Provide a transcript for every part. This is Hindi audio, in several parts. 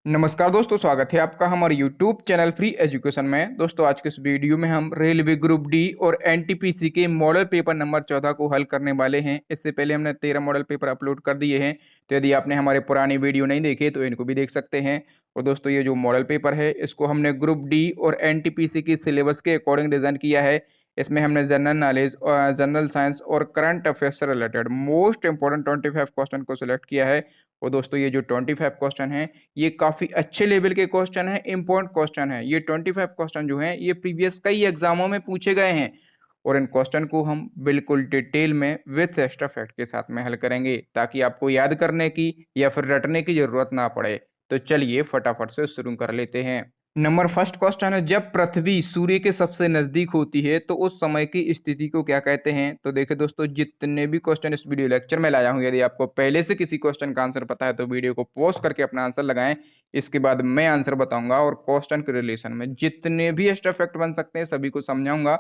नमस्कार दोस्तों, स्वागत है आपका हमारे YouTube चैनल फ्री एजुकेशन में। दोस्तों आज के इस वीडियो में हम रेलवे ग्रुप डी और एनटीपीसी के मॉडल पेपर नंबर 14 को हल करने वाले हैं। इससे पहले हमने 13 मॉडल पेपर अपलोड कर दिए हैं, तो यदि आपने हमारे पुरानी वीडियो नहीं देखे तो इनको भी देख सकते हैं। और दोस्तों ये जो मॉडल पेपर है इसको हमने ग्रुप डी और एनटीपीसी की सिलेबस के अकॉर्डिंग डिजाइन किया है। इसमें हमने जनरल नॉलेज और जनरल साइंस और करंट अफेयर्स से रिलेटेड मोस्ट इंपॉर्टेंट 25 क्वेश्चन को सिलेक्ट किया है। और दोस्तों ये जो 25 क्वेश्चन है ये काफी अच्छे लेवल के क्वेश्चन है, इंपॉर्टेंट क्वेश्चन है। ये 25 क्वेश्चन जो हैं ये प्रीवियस कई एग्जामों में पूछे गए हैं और इन क्वेश्चन को हम बिल्कुल डिटेल में विथ एक्स्ट्रा फैक्ट के साथ में हल करेंगे ताकि आपको याद करने की या फिर रटने की जरूरत ना पड़े। तो चलिए फटाफट से शुरू कर लेते हैं। नंबर फर्स्ट क्वेश्चन है, जब पृथ्वी सूर्य के सबसे नजदीक होती है तो उस समय की स्थिति को क्या कहते हैं। तो देखिए दोस्तों, जितने भी क्वेश्चन इस वीडियो लेक्चर में लाया हूं, यदि आपको पहले से किसी क्वेश्चन का आंसर पता है तो वीडियो को पॉज करके अपना आंसर लगाएं। इसके बाद मैं आंसर बताऊंगा और क्वेश्चन के रिलेशन में जितने भी एक्स्ट्रा फैक्ट बन सकते हैं सभी को समझाऊंगा।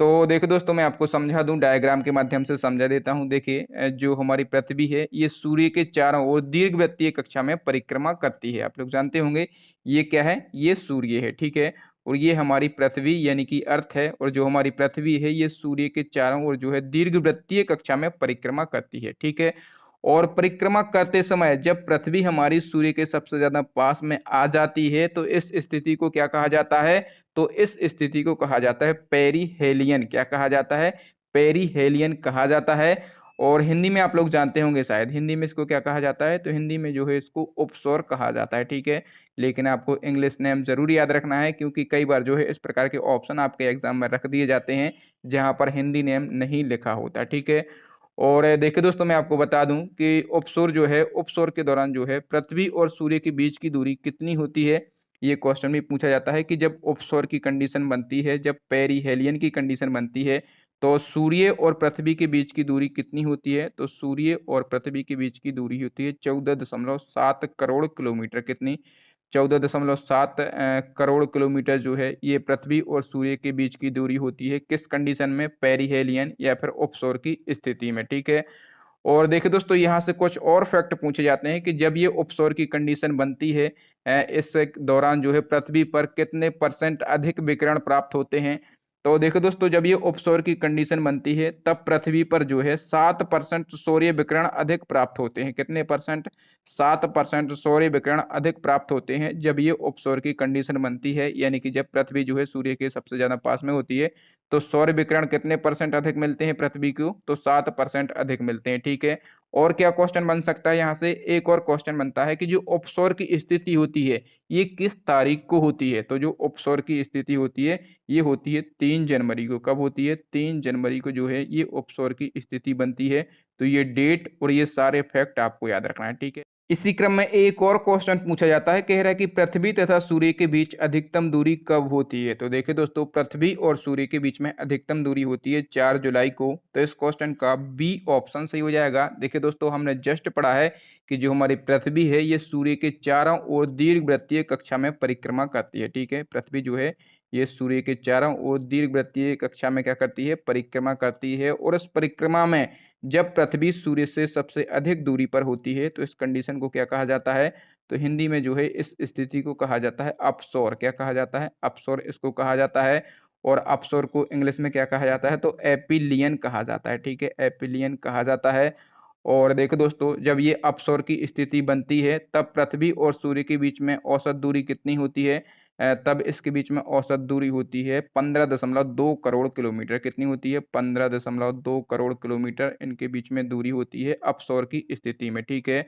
तो देखिए दोस्तों, मैं आपको समझा दूं, डायग्राम के माध्यम से समझा देता हूं। देखिए जो हमारी पृथ्वी है ये सूर्य के चारों ओर दीर्घवृत्तीय कक्षा में परिक्रमा करती है। आप लोग जानते होंगे ये क्या है, ये सूर्य है, ठीक है। और ये हमारी पृथ्वी यानी कि अर्थ है, और जो हमारी पृथ्वी है ये सूर्य के चारों ओर जो है दीर्घवृत्तीय कक्षा में परिक्रमा करती है, ठीक है। और परिक्रमा करते समय जब पृथ्वी हमारी सूर्य के सबसे ज्यादा पास में आ जाती है तो इस स्थिति को क्या कहा जाता है। तो इस स्थिति को कहा जाता है पेरीहेलियन। क्या कहा जाता है, पेरीहेलियन कहा जाता है। और हिंदी में आप लोग जानते होंगे शायद, हिंदी में इसको क्या कहा जाता है, तो हिंदी में जो है इसको उपसौर कहा जाता है, ठीक है। लेकिन आपको इंग्लिश नेम जरूर याद रखना है क्योंकि कई बार जो है इस प्रकार के ऑप्शन आपके एग्जाम में रख दिए जाते हैं जहां पर हिंदी नेम नहीं लिखा होता, ठीक है। और देखिए दोस्तों, मैं आपको बता दूं कि उपसौर जो है, उपसौर के दौरान जो है पृथ्वी और सूर्य के बीच की दूरी कितनी होती है। ये क्वेश्चन भी पूछा जाता है कि जब उपसौर की कंडीशन बनती है, जब पेरिहेलियन की कंडीशन बनती है तो सूर्य और पृथ्वी के बीच की दूरी कितनी होती है। तो सूर्य और पृथ्वी के बीच की दूरी होती है 14.7 करोड़ किलोमीटर। कितनी, 14.7 करोड़ किलोमीटर जो है ये पृथ्वी और सूर्य के बीच की दूरी होती है। किस कंडीशन में, पेरिहेलियन या फिर उपसौर की स्थिति में, ठीक है। और देखिए दोस्तों, यहाँ से कुछ और फैक्ट पूछे जाते हैं कि जब ये उपसौर की कंडीशन बनती है इस दौरान जो है पृथ्वी पर कितने परसेंट अधिक विकिरण प्राप्त होते हैं। तो देखो दोस्तों, जब ये उपसौर की कंडीशन बनती है तब पृथ्वी पर जो है 7% सूर्य विकिरण अधिक प्राप्त होते हैं। कितने परसेंट, 7% सूर्य विकिरण अधिक प्राप्त होते हैं जब ये उपसौर की कंडीशन बनती है। यानी कि जब पृथ्वी जो है सूर्य के सबसे ज्यादा पास में होती है तो सौर विकिरण कितने परसेंट अधिक मिलते हैं पृथ्वी को, तो 7% अधिक मिलते हैं, ठीक है। और क्या क्वेश्चन बन सकता है यहाँ से, एक और क्वेश्चन बनता है कि जो ऑफशोर की स्थिति होती है ये किस तारीख को होती है। तो जो ऑफशोर की स्थिति होती है ये होती है 3 जनवरी को। कब होती है, 3 जनवरी को जो है ये ऑफशोर की स्थिति बनती है। तो ये डेट और ये सारे फैक्ट आपको याद रखना है, ठीक है। इसी क्रम में एक और क्वेश्चन पूछा जाता है, कह रहा है कि पृथ्वी तथा सूर्य के बीच अधिकतम दूरी कब होती है। तो देखिए दोस्तों, पृथ्वी और सूर्य के बीच में अधिकतम दूरी होती है 4 जुलाई को। तो इस क्वेश्चन का बी ऑप्शन सही हो जाएगा। देखिए दोस्तों, हमने जस्ट पढ़ा है कि जो हमारी पृथ्वी है ये सूर्य के चारों ओर दीर्घवृत्तीय कक्षा में परिक्रमा करती है, ठीक है। पृथ्वी जो है ये सूर्य के चारों ओर दीर्घवृत्तीय कक्षा में क्या करती है, परिक्रमा करती है। और इस परिक्रमा में जब पृथ्वी सूर्य से सबसे अधिक दूरी पर होती है तो इस कंडीशन को क्या कहा जाता है। तो हिंदी में जो है इस स्थिति को कहा जाता है अपसौर। क्या कहा जाता है, अपसौर इसको कहा जाता है। और अपसौर को इंग्लिश में क्या कहा जाता है, तो एपिलियन कहा जाता है, ठीक है, एपिलियन कहा जाता है। और देखो दोस्तों, जब ये अपसौर की स्थिति बनती है तब पृथ्वी और सूर्य के बीच में औसत दूरी कितनी होती है। तब इसके बीच में औसत दूरी होती है 15.2 करोड़ किलोमीटर। कितनी होती है, 15.2 करोड़ किलोमीटर इनके बीच में दूरी होती है अपसौर की स्थिति में, ठीक है।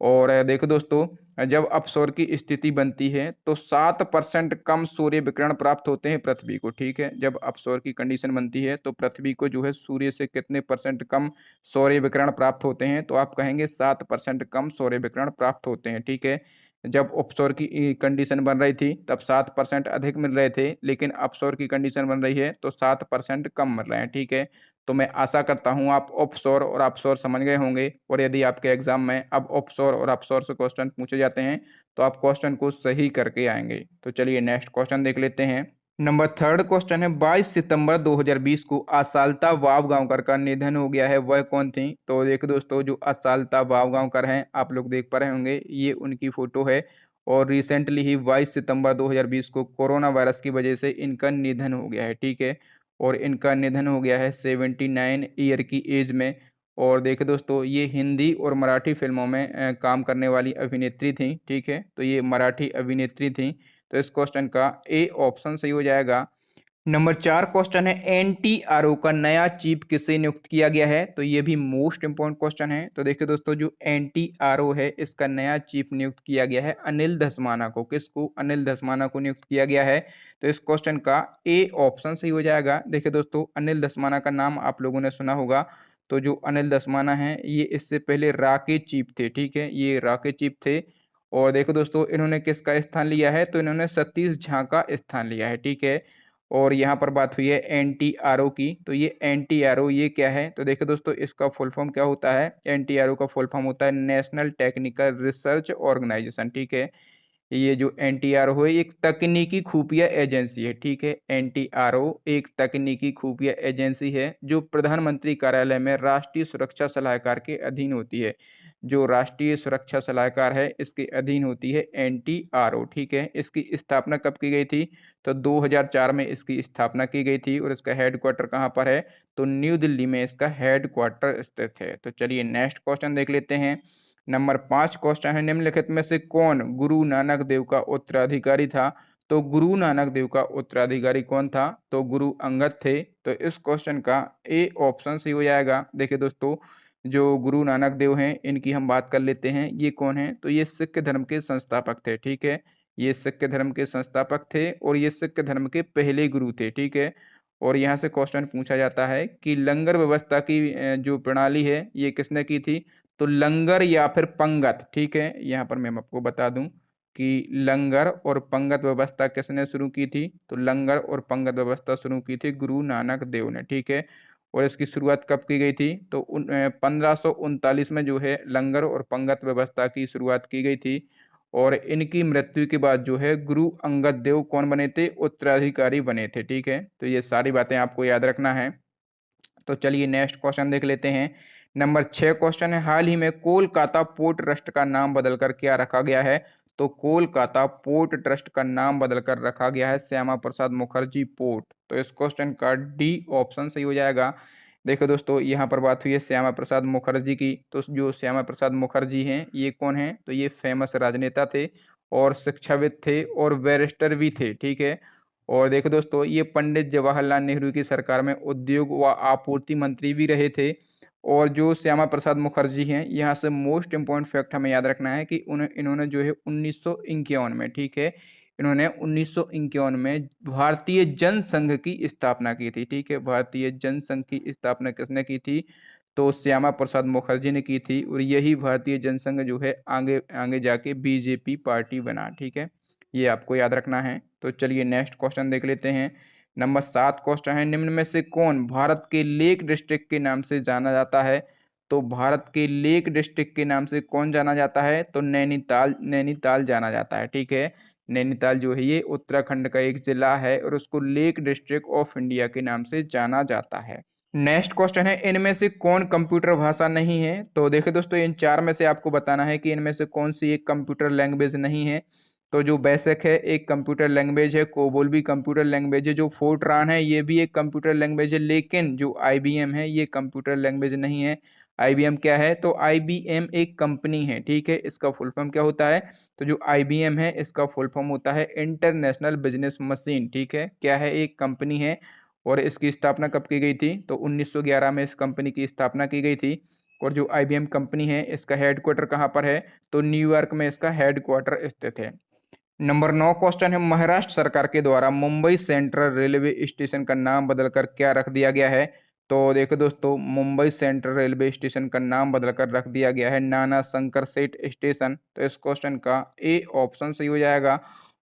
और देखो दोस्तों, जब अपसौर की स्थिति बनती है तो 7% कम सूर्य विकिरण प्राप्त होते हैं पृथ्वी को, ठीक है। जब अपसौर की कंडीशन बनती है तो पृथ्वी को जो है सूर्य से कितने परसेंट कम सूर्य विकिरण प्राप्त होते हैं। तो आप कहेंगे 7% कम सूर्य विकिरण प्राप्त होते हैं, ठीक है। जब अपसौर की कंडीशन बन रही थी तब 7% अधिक मिल रहे थे, लेकिन अपसौर की कंडीशन बन रही है तो 7% कम मिल रहे हैं, ठीक है। तो मैं आशा करता हूं आप ऑफशोर और अपशोर समझ गए होंगे। और यदि आपके एग्जाम में अब ऑफशोर और अपशोर से क्वेश्चन पूछे जाते हैं तो आप क्वेश्चन को सही करके आएंगे। तो चलिए नेक्स्ट क्वेश्चन देख लेते हैं। नंबर थर्ड क्वेश्चन है, 22 सितंबर 2020 को असालता वावगांवकर का निधन हो गया है, वह कौन थी। तो देखो दोस्तों, जो असालता वावगांवकर हैं आप लोग देख पा रहे होंगे, ये उनकी फोटो है। और रिसेंटली ही 22 सितंबर 2020 को कोरोना वायरस की वजह से इनका निधन हो गया है, ठीक है। और इनका निधन हो गया है 79 ईयर की एज में। और देखिए दोस्तों, ये हिंदी और मराठी फिल्मों में काम करने वाली अभिनेत्री थी, ठीक है। तो ये मराठी अभिनेत्री थी। तो इस क्वेश्चन का ए ऑप्शन सही हो जाएगा। नंबर 4 क्वेश्चन है, एनटीआरओ का नया चीफ किसे नियुक्त किया गया है? तो ये भी मोस्ट इंपॉर्टेंट क्वेश्चन है। तो देखिए दोस्तों, जो एनटीआरओ है इसका नया चीफ नियुक्त किया गया है अनिल धस्माना को। किसको? अनिल धस्माना को नियुक्त किया गया है। तो इस क्वेश्चन का ए ऑप्शन सही हो जाएगा। देखिए दोस्तों, अनिल धस्माना का नाम आप लोगों ने सुना होगा। तो जो अनिल धस्माना है ये इससे पहले राके चीफ थे, ठीक है। ये राके चीफ थे। और देखो दोस्तों, इन्होंने किसका स्थान लिया है? तो इन्होंने सतीश झा का स्थान लिया है, ठीक है। और यहाँ पर बात हुई है एनटीआरओ की। तो ये एनटीआरओ ये क्या है? तो देखो दोस्तों, इसका फुल फॉर्म क्या होता है? एनटीआरओ का फुल फॉर्म होता है नेशनल टेक्निकल रिसर्च ऑर्गेनाइजेशन, ठीक है। ये जो एनटीआरओ है एक तकनीकी खुफिया एजेंसी है, ठीक है। एनटीआरओ एक तकनीकी खुफिया एजेंसी है जो प्रधानमंत्री कार्यालय में राष्ट्रीय सुरक्षा सलाहकार के अधीन होती है। जो राष्ट्रीय सुरक्षा सलाहकार है इसके अधीन होती है एनटीआरओ, ठीक है। इसकी स्थापना कब की गई थी? तो 2004 में इसकी स्थापना की गई थी। और इसका हेडक्वार्टर कहाँ पर है? तो न्यू दिल्ली में इसका हेडक्वार्टर स्थित है। तो चलिए नेक्स्ट क्वेश्चन देख लेते हैं। नंबर 5 क्वेश्चन है, निम्नलिखित में से कौन गुरु नानक देव का उत्तराधिकारी था? तो गुरु नानक देव का उत्तराधिकारी कौन था? तो गुरु अंगद थे। तो इस क्वेश्चन का ए ऑप्शन सही हो जाएगा। देखिए दोस्तों, जो गुरु नानक देव हैं इनकी हम बात कर लेते हैं। ये कौन है? तो ये सिख धर्म के संस्थापक थे, ठीक है। ये सिख धर्म के संस्थापक थे और ये सिख धर्म के पहले गुरु थे, ठीक है। और यहाँ से क्वेश्चन पूछा जाता है कि लंगर व्यवस्था की जो प्रणाली है ये किसने की थी? तो लंगर या फिर पंगत, ठीक है। यहाँ पर मैं आपको बता दूं कि लंगर और पंगत व्यवस्था किसने शुरू की थी? तो लंगर और पंगत व्यवस्था शुरू की थी गुरु नानक देव ने, ठीक है। और इसकी शुरुआत कब की गई थी? तो 1539 में जो है लंगर और पंगत व्यवस्था की शुरुआत की गई थी। और इनकी मृत्यु के बाद जो है गुरु अंगद देव कौन बने थे? उत्तराधिकारी बने थे, ठीक है। तो ये सारी बातें आपको याद रखना है। तो चलिए नेक्स्ट क्वेश्चन देख लेते हैं। नंबर 6 क्वेश्चन है, हाल ही में कोलकाता पोर्ट ट्रस्ट का नाम बदलकर क्या रखा गया है? तो कोलकाता पोर्ट ट्रस्ट का नाम बदलकर रखा गया है श्यामा प्रसाद मुखर्जी पोर्ट। तो इस क्वेश्चन का डी ऑप्शन सही हो जाएगा। देखो दोस्तों, यहाँ पर बात हुई है श्यामा प्रसाद मुखर्जी की। तो जो श्यामा प्रसाद मुखर्जी हैं ये कौन है? तो ये फेमस राजनेता थे और शिक्षाविद थे और बैरिस्टर भी थे, ठीक है। और देखो दोस्तों, ये पंडित जवाहरलाल नेहरू की सरकार में उद्योग व आपूर्ति मंत्री भी रहे थे। और जो श्यामा प्रसाद मुखर्जी हैं, यहाँ से मोस्ट इम्पॉर्टेंट फैक्ट हमें याद रखना है कि इन्होंने जो है 1951 में, ठीक है, इन्होंने 1951 में भारतीय जनसंघ की स्थापना की थी, ठीक है। भारतीय जनसंघ की स्थापना किसने की थी? तो श्यामा प्रसाद मुखर्जी ने की थी। और यही भारतीय जनसंघ जो है आगे आगे जाके बीजेपी पार्टी बना, ठीक है। ये आपको याद रखना है। तो चलिए नेक्स्ट क्वेश्चन देख लेते हैं। नंबर 7 क्वेश्चन है, निम्न में से कौन भारत के लेक डिस्ट्रिक्ट के नाम से जाना जाता है? तो भारत के लेक डिस्ट्रिक्ट के नाम से कौन जाना जाता है? तो नैनीताल, नैनीताल जाना जाता है, ठीक है। नैनीताल जो है ये उत्तराखंड का एक जिला है और उसको लेक डिस्ट्रिक्ट ऑफ इंडिया के नाम से जाना जाता है। नेक्स्ट क्वेश्चन है, इनमें से कौन कंप्यूटर भाषा नहीं है? तो देखिए दोस्तों, इन चार में से आपको बताना है कि इनमें से कौन सी एक कंप्यूटर लैंग्वेज नहीं है। तो जो बेसिक है एक कंप्यूटर लैंग्वेज है, कोबोल भी कंप्यूटर लैंग्वेज है, जो फोर्ट्रान है ये भी एक कंप्यूटर लैंग्वेज है, लेकिन जो आईबीएम है ये कंप्यूटर लैंग्वेज नहीं है। आईबीएम क्या है? तो आईबीएम एक कंपनी है, ठीक है। इसका फुल फॉर्म क्या होता है? तो जो आईबीएम है इसका फुल फॉर्म होता है इंटरनेशनल बिजनेस मशीन, ठीक है। क्या है? एक कंपनी है। और इसकी स्थापना कब की गई थी? तो 1911 में इस कंपनी की स्थापना की गई थी। और जो आईबीएम कंपनी है इसका हेडक्वार्टर कहाँ पर है? तो न्यूयॉर्क में इसका हेडक्वार्टर स्थित है। नंबर 9 क्वेश्चन है, महाराष्ट्र सरकार के द्वारा मुंबई सेंट्रल रेलवे स्टेशन का नाम बदलकर क्या रख दिया गया है? तो देखो दोस्तों, मुंबई सेंट्रल रेलवे स्टेशन का नाम बदलकर रख दिया गया है नाना शंकर सेठ स्टेशन। तो इस क्वेश्चन का ए ऑप्शन सही हो जाएगा।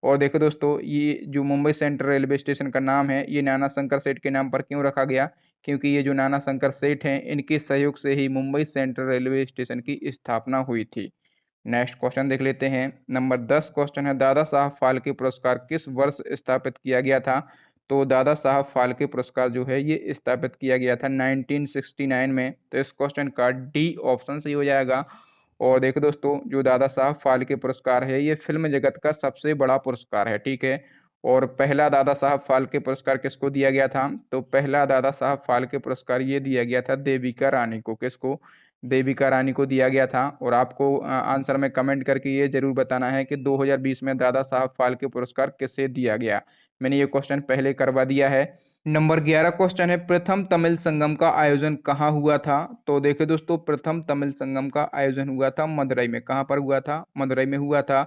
और देखो दोस्तों, ये जो मुंबई सेंट्रल रेलवे स्टेशन का नाम है ये नाना शंकर सेठ के नाम पर क्यों रखा गया? क्योंकि ये जो नाना शंकर सेठ हैं इनके सहयोग से ही मुंबई सेंट्रल रेलवे स्टेशन की स्थापना हुई थी। नेक्स्ट क्वेश्चन देख लेते हैं। नंबर 10 क्वेश्चन है, दादा साहब फाल्के पुरस्कार किस वर्ष स्थापित किया गया था? तो दादा साहब फाल्के पुरस्कार जो है ये स्थापित किया गया था 1969 में। तो इस क्वेश्चन का डी ऑप्शन सही हो जाएगा। और देखो दोस्तों, जो दादा साहब फाल्के पुरस्कार है ये फिल्म जगत का सबसे बड़ा पुरस्कार है, ठीक है। और पहला दादा साहब फाल्के पुरस्कार किसको दिया गया था? तो पहला दादा साहब फाल्के पुरस्कार ये दिया गया था देविका रानी को। किसको? देविका रानी को दिया गया था। और आपको आंसर में कमेंट करके ये जरूर बताना है कि 2020 में दादा साहब फाल्के पुरस्कार किसे दिया गया। मैंने ये क्वेश्चन पहले करवा दिया है। नंबर 11 क्वेश्चन है, प्रथम तमिल संगम का आयोजन कहाँ हुआ था? तो देखिए दोस्तों, प्रथम तमिल संगम का आयोजन हुआ था मदुरई में। कहाँ पर हुआ था? मदुरई में हुआ था।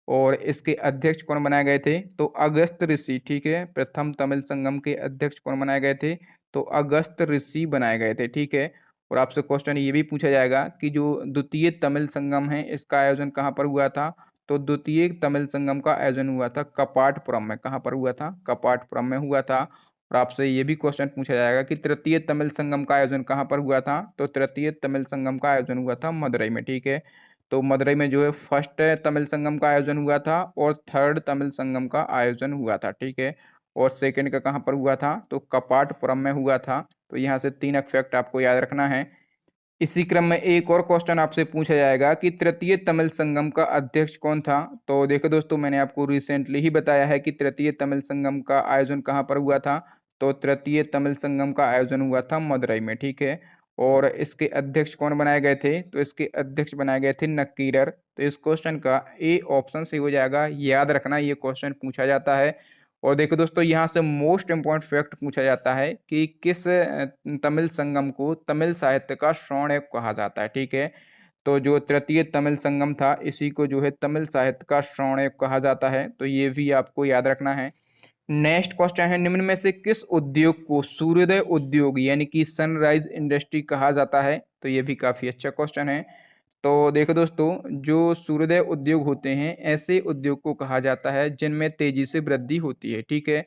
और इसके अध्यक्ष कौन बनाए गए थे? तो अगस्त ऋषि, ठीक है। प्रथम तमिल संगम के अध्यक्ष कौन बनाए गए थे? तो अगस्त ऋषि बनाए गए थे, ठीक है। और आपसे क्वेश्चन ये भी पूछा जाएगा कि जो द्वितीय तमिल संगम है इसका आयोजन कहाँ पर हुआ था? तो द्वितीय तमिल संगम का आयोजन हुआ था कपाटपुरम में। कहाँ पर हुआ था? कपाटपुरम में हुआ था। और आपसे ये भी क्वेश्चन पूछा जाएगा कि तृतीय तमिल संगम का आयोजन कहाँ पर हुआ था? तो तृतीय तमिल संगम का आयोजन हुआ था मदुरई में, ठीक है। तो मदुरई में जो है फर्स्ट तमिल संगम का आयोजन हुआ था और थर्ड तमिल संगम का आयोजन हुआ था, ठीक है। और सेकंड का कहाँ पर हुआ था? तो कपाटपुरम में हुआ था। तो यहाँ से 3 फैक्ट आपको याद रखना है। इसी क्रम में एक और क्वेश्चन आपसे पूछा जाएगा कि तृतीय तमिल संगम का अध्यक्ष कौन था? तो देखो दोस्तों, मैंने आपको रिसेंटली ही बताया है कि तृतीय तमिल संगम का आयोजन कहाँ पर हुआ था। तो तृतीय तमिल संगम का आयोजन हुआ था मदुरई में, ठीक है। और इसके अध्यक्ष कौन बनाए गए थे? तो इसके अध्यक्ष बनाए गए थे नक्कीरर। तो इस क्वेश्चन का ए ऑप्शन सही हो जाएगा। याद रखना, ये क्वेश्चन पूछा जाता है। और देखो दोस्तों, यहाँ से मोस्ट इम्पोर्टेंट फैक्ट पूछा जाता है कि किस तमिल संगम को तमिल साहित्य का स्वर्णयुग कहा जाता है, ठीक है। तो जो तृतीय तमिल संगम था इसी को जो है तमिल साहित्य का स्वर्णयुग कहा जाता है। तो ये भी आपको याद रखना है। नेक्स्ट क्वेश्चन है, निम्न में से किस उद्योग को सूर्योदय उद्योग यानी कि सनराइज इंडस्ट्री कहा जाता है? तो ये भी काफी अच्छा क्वेश्चन है। तो देखो दोस्तों, जो सूर्योदय उद्योग होते हैं ऐसे उद्योग को कहा जाता है जिनमें तेजी से वृद्धि होती है, ठीक है।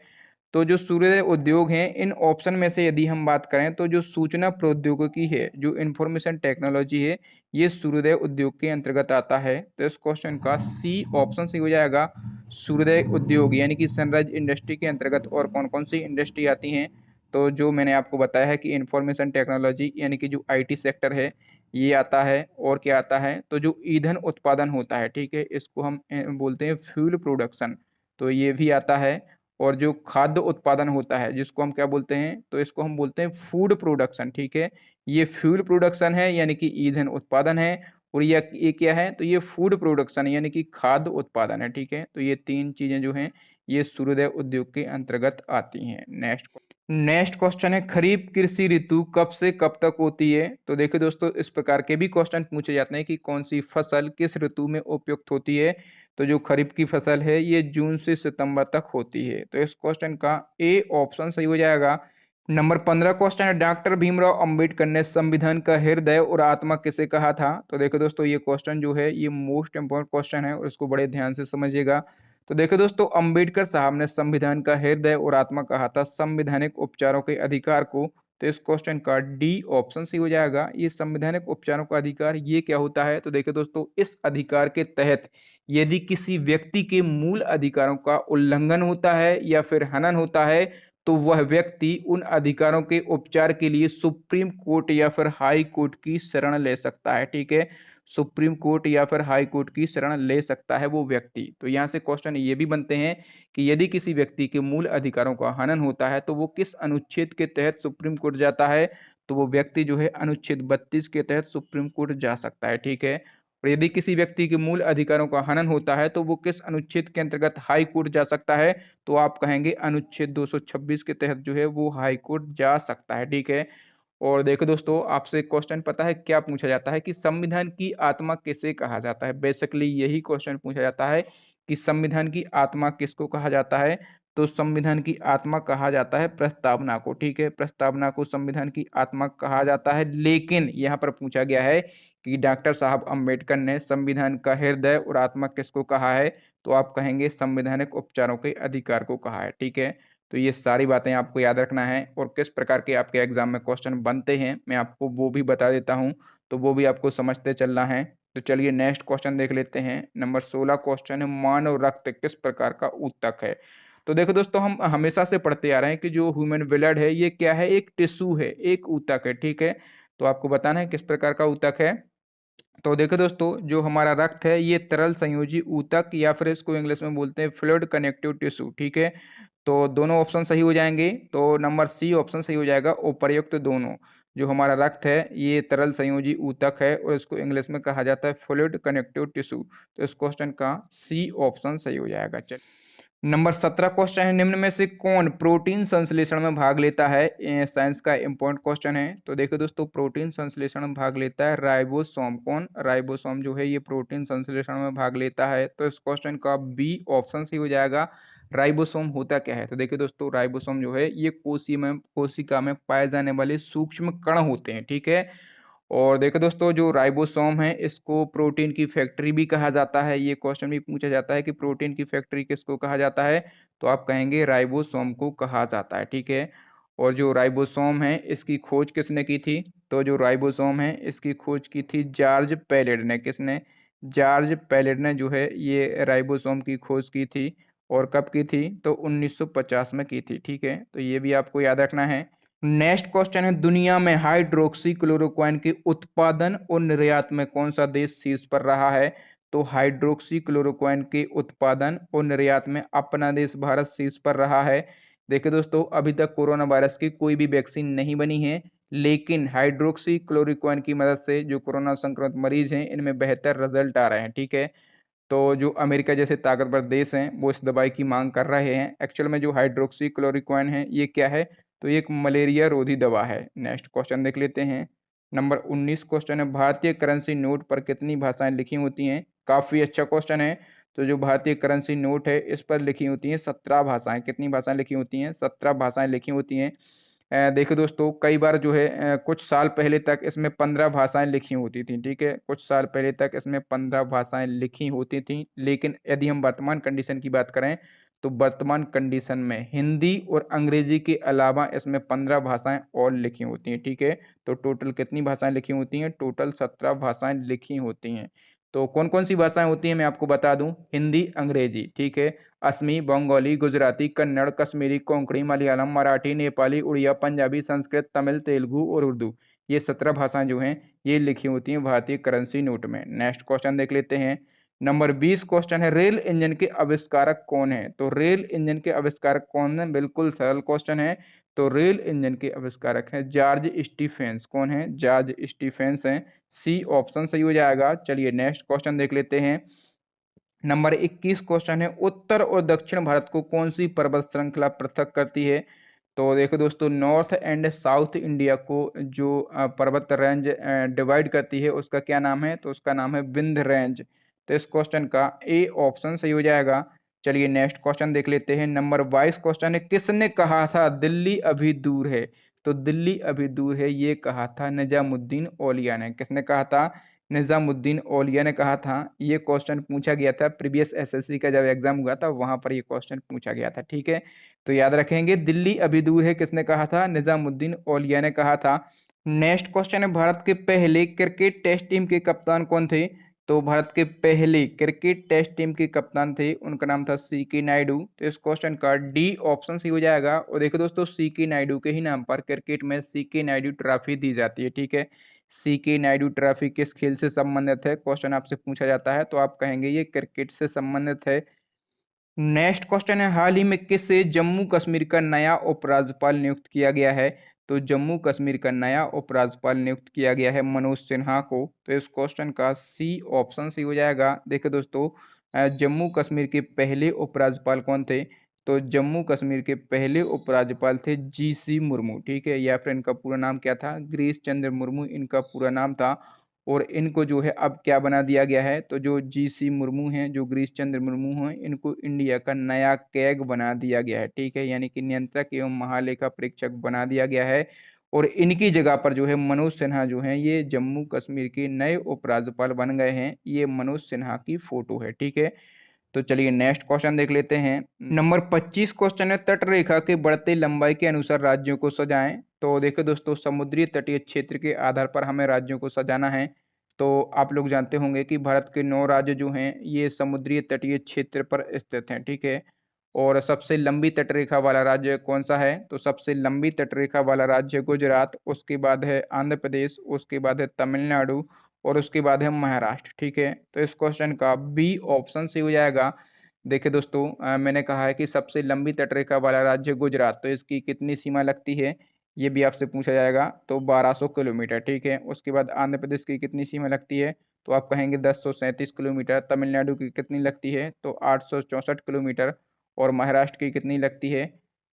तो जो सूर्योदय उद्योग हैं इन ऑप्शन में से यदि हम बात करें तो जो सूचना प्रौद्योगिकी है, जो इंफॉर्मेशन टेक्नोलॉजी है, ये सूर्योदय उद्योग के अंतर्गत आता है। तो इस क्वेश्चन का सी ऑप्शन सही हो जाएगा। सूर्योदय उद्योग यानी कि सनराइज इंडस्ट्री के अंतर्गत और कौन कौन सी इंडस्ट्री आती हैं? तो जो मैंने आपको बताया है कि इंफॉर्मेशन टेक्नोलॉजी यानी कि जो आईटी सेक्टर है ये आता है। और क्या आता है? तो जो ईंधन उत्पादन होता है, ठीक है, इसको हम बोलते हैं फ्यूल प्रोडक्शन। तो ये भी आता है। और जो खाद्य उत्पादन होता है जिसको हम क्या बोलते हैं? तो इसको हम बोलते हैं फूड प्रोडक्शन, ठीक है। ये फ्यूल प्रोडक्शन है यानी कि ईंधन उत्पादन है। और ये क्या है? तो ये फूड प्रोडक्शन यानी कि खाद्य उत्पादन है, ठीक है। तो ये 3 चीजें जो हैं ये सूर्योदय उद्योग के अंतर्गत आती हैं। नेक्स्ट क्वेश्चन है, खरीफ कृषि ऋतु कब से कब तक होती है? तो देखिए दोस्तों, इस प्रकार के भी क्वेश्चन पूछे जाते हैं कि कौन सी फसल किस ऋतु में उपयुक्त होती है। तो जो खरीफ की फसल है ये जून से सितंबर तक होती है। तो इस क्वेश्चन का ए ऑप्शन सही हो जाएगा। नंबर 15 क्वेश्चन है, डॉक्टर भीमराव अंबेडकर ने संविधान का हृदय और आत्मा किसे कहा था? तो देखो दोस्तों, ये क्वेश्चन जो है ये मोस्ट इंपोर्टेंट क्वेश्चन है और इसको बड़े ध्यान से समझिएगा। तो देखो दोस्तों, अंबेडकर साहब ने संविधान का हृदय और आत्मा कहा था संवैधानिक उपचारों के अधिकार को। तो इस क्वेश्चन का डी ऑप्शन सही हो जाएगा। ये संवैधानिक उपचारों का अधिकार ये क्या होता है? तो देखिए दोस्तों, इस अधिकार के तहत यदि किसी व्यक्ति के मूल अधिकारों का उल्लंघन होता है या फिर हनन होता है तो वह व्यक्ति उन अधिकारों के उपचार के लिए सुप्रीम कोर्ट या फिर हाई कोर्ट की शरण ले सकता है, ठीक है। सुप्रीम कोर्ट या फिर हाई कोर्ट की शरण ले सकता है वो व्यक्ति। तो यहाँ से क्वेश्चन ये भी बनते हैं कि यदि किसी व्यक्ति के मूल अधिकारों का हनन होता है तो वो किस अनुच्छेद के तहत सुप्रीम कोर्ट जाता है? तो वो व्यक्ति जो है अनुच्छेद 32 के तहत सुप्रीम कोर्ट जा सकता है, ठीक है। और यदि किसी व्यक्ति के मूल अधिकारों का हनन होता है तो वो किस अनुच्छेद के अंतर्गत हाई कोर्ट जा सकता है? तो आप कहेंगे अनुच्छेद 226 के तहत जो है वो हाई कोर्ट जा सकता है, ठीक है। और देखो दोस्तों, आपसे क्वेश्चन पता है क्या पूछा जाता है कि संविधान की आत्मा किसे कहा जाता है? बेसिकली यही क्वेश्चन पूछा जाता है कि संविधान की आत्मा किसको कहा जाता है? तो संविधान की आत्मा कहा जाता है प्रस्तावना को, ठीक है। प्रस्तावना को संविधान की आत्मा कहा जाता है। लेकिन यहाँ पर पूछा गया है कि डॉक्टर साहब अंबेडकर ने संविधान का हृदय और आत्मा किसको कहा है? तो आप कहेंगे संवैधानिक उपचारों के अधिकार को कहा है, ठीक है। तो ये सारी बातें आपको याद रखना है। और किस प्रकार के आपके एग्जाम में क्वेश्चन बनते हैं मैं आपको वो भी बता देता हूँ। तो वो भी आपको समझते चलना है। तो चलिए नेक्स्ट क्वेश्चन देख लेते हैं। नंबर 16 क्वेश्चन है, मानव रक्त किस प्रकार का ऊतक है? तो देखो दोस्तों, हम हमेशा से पढ़ते आ रहे हैं कि जो ह्यूमन ब्लड है ये क्या है? एक टिश्यू है, एक ऊतक है, ठीक है। तो आपको बताना है किस प्रकार का ऊतक है। तो देखो दोस्तों, जो हमारा रक्त है ये तरल संयोजी ऊतक या फिर इसको इंग्लिश में बोलते हैं फ्लूइड कनेक्टिव टिश्यू, ठीक है। तो दोनों ऑप्शन सही हो जाएंगे, तो नंबर सी ऑप्शन सही हो जाएगा, उपर्युक्त दोनों। जो हमारा रक्त है ये तरल संयोजी ऊतक है और इसको इंग्लिश में कहा जाता है फ्लूइड कनेक्टिव टिश्यू। तो इस क्वेश्चन का सी ऑप्शन सही हो जाएगा। चल, नंबर 17 क्वेश्चन है, निम्न में से कौन प्रोटीन संश्लेषण में भाग लेता है? ये साइंस का इंपॉर्टेंट क्वेश्चन है। तो देखो दोस्तों, प्रोटीन संश्लेषण में भाग लेता है राइबोसोम। कौन? राइबोसोम जो है ये प्रोटीन संश्लेषण में भाग लेता है। तो इस क्वेश्चन का बी ऑप्शन सही हो जाएगा। राइबोसोम होता क्या है? तो देखिए दोस्तों, राइबोसोम जो है ये कोशिका में पाए जाने वाले सूक्ष्म कण होते हैं, ठीक है। और देखो दोस्तों, जो राइबोसोम है इसको प्रोटीन की फैक्ट्री भी कहा जाता है। ये क्वेश्चन भी पूछा जाता है कि प्रोटीन की फैक्ट्री किसको कहा जाता है, तो आप कहेंगे राइबोसोम को कहा जाता है, ठीक है। और जो राइबोसोम है इसकी खोज किसने की थी? तो जो राइबोसोम है इसकी खोज की थी जॉर्ज पैलेड ने। किसने? जॉर्ज पैलेड ने जो है ये राइबोसोम की खोज की थी। और कब की थी? तो 1950 में की थी, ठीक है। तो ये भी आपको याद रखना है। नेक्स्ट क्वेश्चन है, दुनिया में हाइड्रोक्सी क्लोरोक्विन के उत्पादन और निर्यात में कौन सा देश शीर्ष पर रहा है? तो हाइड्रोक्सी क्लोरोक्विन के उत्पादन और निर्यात में अपना देश भारत शीर्ष पर रहा है। देखिए दोस्तों, अभी तक कोरोना वायरस की कोई भी वैक्सीन नहीं बनी है, लेकिन हाइड्रोक्सी क्लोरोक्विन की मदद से जो कोरोना संक्रमित मरीज हैं इनमें बेहतर रिजल्ट आ रहे हैं, ठीक है। तो जो अमेरिका जैसे ताकतवर देश हैं वो इस दवाई की मांग कर रहे हैं। एक्चुअल में जो हाइड्रोक्सी क्लोरोक्विन है ये क्या है? तो ये एक मलेरिया रोधी दवा है। नेक्स्ट क्वेश्चन देख लेते हैं। नंबर 19 क्वेश्चन है, भारतीय करेंसी नोट पर कितनी भाषाएं लिखी होती हैं? काफी अच्छा क्वेश्चन है। तो जो भारतीय करेंसी नोट है इस पर लिखी होती हैं 17 भाषाएं। कितनी भाषाएं लिखी होती हैं? 17 भाषाएं लिखी होती हैं। देखिए दोस्तों, कई बार जो है कुछ साल पहले तक इसमें 15 भाषाएं लिखी होती थी, ठीक है। कुछ साल पहले तक इसमें 15 भाषाएं लिखी होती थी, लेकिन यदि हम वर्तमान कंडीशन की बात करें तो वर्तमान कंडीशन में हिंदी और अंग्रेजी के अलावा इसमें 15 भाषाएं और लिखी होती हैं, ठीक है। तो टोटल कितनी भाषाएं लिखी होती हैं? टोटल 17 भाषाएं लिखी होती हैं। तो कौन कौन सी भाषाएं होती हैं मैं आपको बता दूं। हिंदी, अंग्रेजी, ठीक है। असमी, बंगाली, गुजराती, कन्नड़, कश्मीरी, कोंकणी, मलयालम, मराठी, नेपाली, उड़िया, पंजाबी, संस्कृत, तमिल, तेलुगु और उर्दू। ये 17 भाषाएं जो हैं ये लिखी होती हैं भारतीय करेंसी नोट में। नेक्स्ट क्वेश्चन देख लेते हैं। नंबर 20 क्वेश्चन है, रेल इंजन के आविष्कारक कौन है? तो रेल इंजन के आविष्कारक कौन है? बिल्कुल सरल क्वेश्चन है। तो रेल इंजन के आविष्कारक हैं जॉर्ज स्टीफेंस। कौन है? जॉर्ज स्टीफेंस हैं। सी ऑप्शन सही हो जाएगा। चलिए नेक्स्ट क्वेश्चन देख लेते हैं। नंबर 21 क्वेश्चन है, उत्तर और दक्षिण भारत को कौन सी पर्वत श्रृंखला पृथक करती है? तो देखो दोस्तों, नॉर्थ एंड साउथ इंडिया को जो पर्वत रेंज डिवाइड करती है उसका क्या नाम है? तो उसका नाम है विंध्य रेंज। तो इस क्वेश्चन का ए ऑप्शन सही हो जाएगा। चलिए नेक्स्ट क्वेश्चन देख लेते हैं। नंबर 22 क्वेश्चन है, किसने कहा था दिल्ली अभी दूर है? तो दिल्ली अभी दूर है ये कहा था निजामुद्दीन औलिया ने। किसने कहा था? निजामुद्दीन औलिया ने कहा था। ये क्वेश्चन पूछा गया था प्रीवियस एसएससी का जब एग्जाम हुआ था वहां पर ये क्वेश्चन पूछा गया था, ठीक है। तो याद रखेंगे, दिल्ली अभी दूर है किसने कहा था? निजामुद्दीन औलिया ने कहा था। नेक्स्ट क्वेश्चन है, भारत के पहले क्रिकेट टेस्ट टीम के कप्तान कौन थे? तो भारत के पहले क्रिकेट टेस्ट टीम के कप्तान थे, उनका नाम था सी के नायडू। तो इस क्वेश्चन का डी ऑप्शन सही हो जाएगा। और देखो दोस्तों, सी के नायडू के ही नाम पर क्रिकेट में सी के नायडू ट्रॉफी दी जाती है, ठीक है। सी के नायडू ट्रॉफी किस खेल से संबंधित है? क्वेश्चन आपसे पूछा जाता है तो आप कहेंगे ये क्रिकेट से संबंधित है। नेक्स्ट क्वेश्चन है, हाल ही में किसे जम्मू कश्मीर का नया उपराज्यपाल नियुक्त किया गया है? तो जम्मू कश्मीर का नया उपराज्यपाल नियुक्त किया गया है मनोज सिन्हा को। तो इस क्वेश्चन का सी ऑप्शन सही हो जाएगा। देखिए दोस्तों, जम्मू कश्मीर के पहले उपराज्यपाल कौन थे? तो जम्मू कश्मीर के पहले उपराज्यपाल थे जीसी मुर्मू, ठीक है। या फिर इनका पूरा नाम क्या था? गिरीश चंद्र मुर्मू इनका पूरा नाम था। और इनको जो है अब क्या बना दिया गया है? तो जो जीसी मुर्मू हैं, जो गिरीश चंद्र मुर्मू हैं, इनको इंडिया का नया कैग बना दिया गया है, ठीक है। यानी कि नियंत्रक एवं महालेखा परीक्षक बना दिया गया है। और इनकी जगह पर जो है मनोज सिन्हा जो हैं ये जम्मू कश्मीर के नए उपराज्यपाल बन गए हैं। ये मनोज सिन्हा की फोटो है, ठीक है। तो चलिए नेक्स्ट क्वेश्चन देख लेते हैं। नंबर 25 क्वेश्चन है, तट रेखा के बढ़ते लंबाई के अनुसार राज्यों को सजाएं। तो देखो दोस्तों, समुद्री तटीय क्षेत्र के आधार पर हमें राज्यों को सजाना है। तो आप लोग जानते होंगे कि भारत के 9 राज्य जो हैं ये समुद्री तटीय क्षेत्र पर स्थित हैं, ठीक है। और सबसे लंबी तटरेखा वाला राज्य कौन सा है? तो सबसे लंबी तटरेखा वाला राज्य गुजरात, उसके बाद है आंध्र प्रदेश, उसके बाद है तमिलनाडु और उसके बाद है महाराष्ट्र। ठीक है, तो इस क्वेश्चन का बी ऑप्शन सही हो जाएगा। देखिए दोस्तों, मैंने कहा है कि सबसे लंबी तटरेखा वाला राज्य गुजरात, तो इसकी कितनी सीमा लगती है ये भी आपसे पूछा जाएगा, तो 1200 किलोमीटर। ठीक है, उसके बाद आंध्र प्रदेश की कितनी सीमा लगती है, तो आप कहेंगे 1037 किलोमीटर। तमिलनाडु की कितनी लगती है, तो 864 किलोमीटर। और महाराष्ट्र की कितनी लगती है,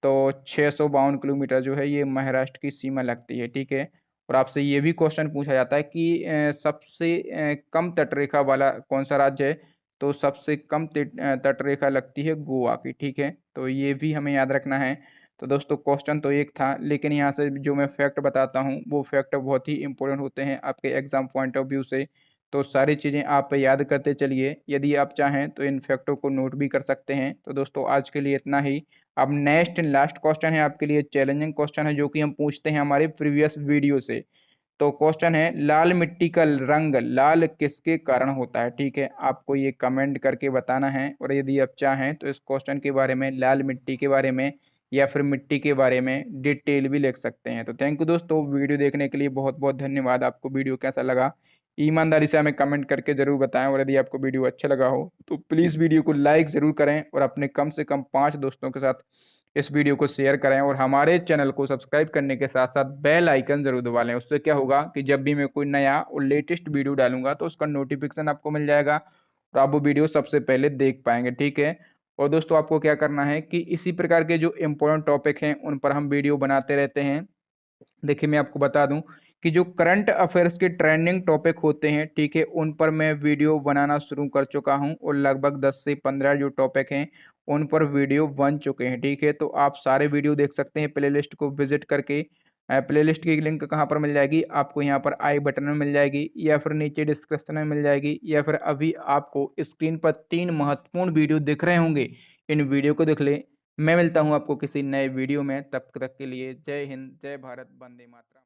तो 652 किलोमीटर जो है ये महाराष्ट्र की सीमा लगती है। ठीक है, और आपसे ये भी क्वेश्चन पूछा जाता है कि सबसे कम तटरेखा वाला कौन सा राज्य है, तो सबसे कम तटरेखा लगती है गोवा की। ठीक है, तो ये भी हमें याद रखना है। तो दोस्तों क्वेश्चन तो एक था, लेकिन यहाँ से जो मैं फैक्ट बताता हूँ वो फैक्ट बहुत ही इंपॉर्टेंट होते हैं आपके एग्जाम पॉइंट ऑफ व्यू से। तो सारी चीज़ें आप याद करते चलिए, यदि आप चाहें तो इन फैक्टों को नोट भी कर सकते हैं। तो दोस्तों आज के लिए इतना ही। अब नेक्स्ट एंड लास्ट क्वेश्चन है आपके लिए, चैलेंजिंग क्वेश्चन है जो कि हम पूछते हैं हमारे प्रीवियस वीडियो से। तो क्वेश्चन है, लाल मिट्टी का रंग लाल किसके कारण होता है। ठीक है, आपको ये कमेंट करके बताना है, और यदि आप चाहें तो इस क्वेश्चन के बारे में, लाल मिट्टी के बारे में या फिर मिट्टी के बारे में डिटेल भी लिख सकते हैं। तो थैंक यू दोस्तों, वीडियो देखने के लिए बहुत बहुत धन्यवाद। आपको वीडियो कैसा लगा ईमानदारी से हमें कमेंट करके जरूर बताएं, और यदि आपको वीडियो अच्छा लगा हो तो प्लीज़ वीडियो को लाइक ज़रूर करें, और अपने कम से कम 5 दोस्तों के साथ इस वीडियो को शेयर करें, और हमारे चैनल को सब्सक्राइब करने के साथ साथ बेल आइकन जरूर दबा लें। उससे क्या होगा कि जब भी मैं कोई नया और लेटेस्ट वीडियो डालूंगा तो उसका नोटिफिकेशन आपको मिल जाएगा, और आप वो वीडियो सबसे पहले देख पाएंगे। ठीक है, और दोस्तों आपको क्या करना है कि इसी प्रकार के जो इम्पोर्टेंट टॉपिक हैं उन पर हम वीडियो बनाते रहते हैं। देखिए मैं आपको बता दूं कि जो करंट अफेयर्स के ट्रेंडिंग टॉपिक होते हैं, ठीक है, उन पर मैं वीडियो बनाना शुरू कर चुका हूं, और लगभग 10 से 15 जो टॉपिक हैं उन पर वीडियो बन चुके हैं। ठीक है, तो आप सारे वीडियो देख सकते हैं प्लेलिस्ट को विजिट करके। प्लेलिस्ट की लिंक कहाँ पर मिल जाएगी, आपको यहाँ पर आई बटन में मिल जाएगी, या फिर नीचे डिस्क्रिप्शन में मिल जाएगी, या फिर अभी आपको स्क्रीन पर 3 महत्वपूर्ण वीडियो दिख रहे होंगे, इन वीडियो को देख ले। मैं मिलता हूँ आपको किसी नए वीडियो में, तब तक के लिए जय हिंद, जय भारत, वंदे मातरम।